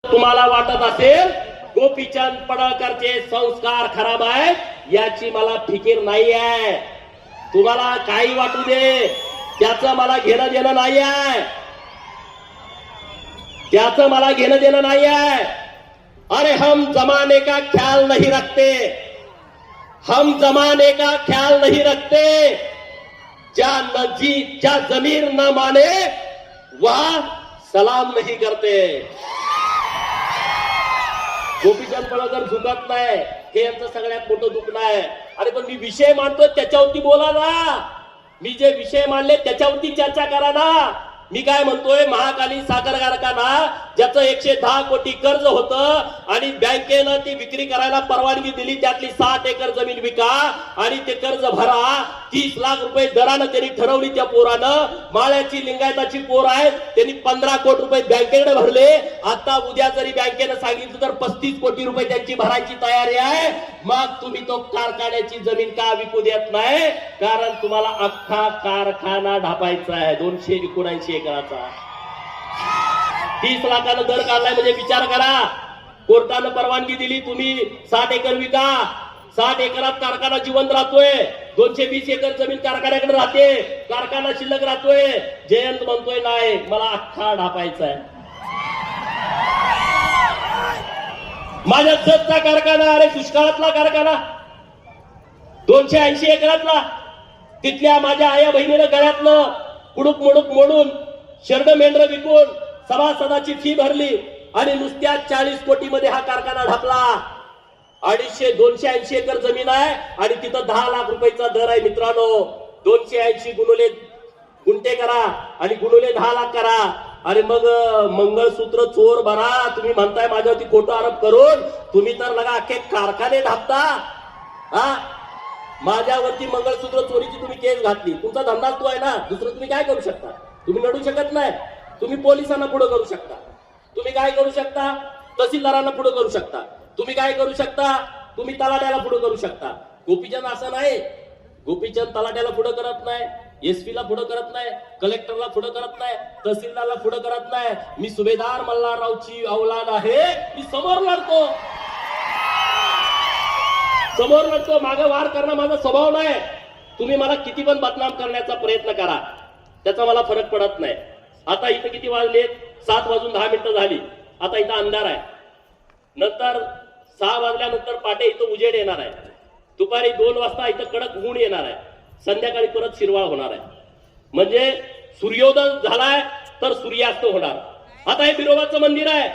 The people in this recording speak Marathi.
तुम्हाला वाटत असेल गोपीचंद पडळकरचे संस्कार खराब आहेत याची मला फिकीर नाही आहे. तुम्हाला काही वाटू दे, त्याचं मला घेणं देणं नाही आहे. त्याचं मला घेणं देणं नाही आहे. अरे हम जमाने का ख्याल नहीं रखते, हम जमाने का ख्याल नहीं रखते. क्या जमीर न माने वह सलाम नहीं करते. गोपीचंद पडळकर झुकत नाही, हे यांचं सगळ्यात मोठं दुखणं आहे. अरे पण मी विषय मांडतो त्याच्यावरती बोला ना. मी जे विषय मांडले त्याच्यावरती चर्चा करा ना. मी काय म्हणतोय, महाकाली साखर कारखाना ज्याचं 110 कोटी कर्ज होतं आणि बँकेनं ती विक्री करायला परवानगी दिली, त्यातली 60 एकर जमीन विका आणि ते कर्ज भरा. 30 लाख रुपये दरानं त्यांनी ठरवली. त्या पोरानं, माळ्याची लिंगायताची पोर आहे, त्यांनी 15 कोटी रुपये बँकेकडे भरले. आता उद्या जरी बँकेनं सांगितलं तर 35 कोटी रुपये त्यांची भरायची तयारी आहे. मग तुम्ही तो कारखान्याची जमीन का विकू देत नाही? कारण तुम्हाला अख्खा कारखाना ढापायचा आहे 279 एकराचा. 30 लाखानं दर काढलाय म्हणजे विचार करा. कोर्टानं परवानगी दिली, तुम्ही 60 एकर विका. 60 एकरात कारखाना जिवंत राहतोय. 220 एकर जमीन कारखान्याकडे राहते, कारखाना शिल्लक राहतोय. जयंत म्हणतोय नाही, मला अख्खा ढापायचा आहे. माझ्या जतचा कारखाना, अरे दुष्काळातला कारखाना 280 एकरातला, तिथल्या माझ्या आया बहिणीनं गळ्यातलं कुडूक मुडूक मोडून शर्ड मेंढर विकून सभासदाची फी भरली आणि नुसत्या 40 कोटी मध्ये हा कारखाना ढापला. 280 एकर जमीन आहे आणि तिथं 10 लाख रुपयाचा दर आहे. मित्रांनो, 280 गुणुले गुंठे करा आणि गुणुले 10 लाख करा. आणि मग मंगळसूत्र चोर भरा. तुम्ही म्हणताय माझ्यावरती खोटं आरोप करून, तुम्ही तर लगा अख्खे कारखाने ढापता. हा, माझ्यावरती मंगळसूत्र चोरीची तुम्ही केस घातली. तुमचा धंदा तो आहे ना. दुसरं तुम्ही काय करू शकता? तुम्ही लढू शकत नाही. तुम्ही पोलिसांना पुढे करू शकता. तुम्ही काय करू शकता? तहसीलदारांना पुढे करू शकता. तुम्ही काय करू शकता? तुम्ही तलाट्याला पुढे करू शकता. गोपीचंद असं नाही. गोपीचंद तलाट्याला पुढे करत नाही, एसपी ला पुढे करत नाही, कलेक्टरला पुढे करत नाही, तहसीलदारला पुढे करत नाही. मी सुभेदार मल्हाररावची औलाद आहे, मी समोर लढतो. समोर लढतो. मागे वार करणं माझा स्वभाव नाही. तुम्ही मला किती पण बदनाम करण्याचा प्रयत्न करा, त्याचा मला फरक पडत नाही. आता इथं किती वाजलेत? 7 वाजून 10 मिनिटं झाली. आता इथं अंधार आहे. नंतर 6 वाजल्यानंतर पाटे इथं उजेड येणार आहे. दुपारी 2 वाजता इथं कडक ऊन येणार आहे. संध्याकाळी परत शिरवाळ होणार आहे. म्हणजे सूर्योदय झालाय तर सूर्यास्त होणार. आता हे बिरोबाचं मंदिर आहे.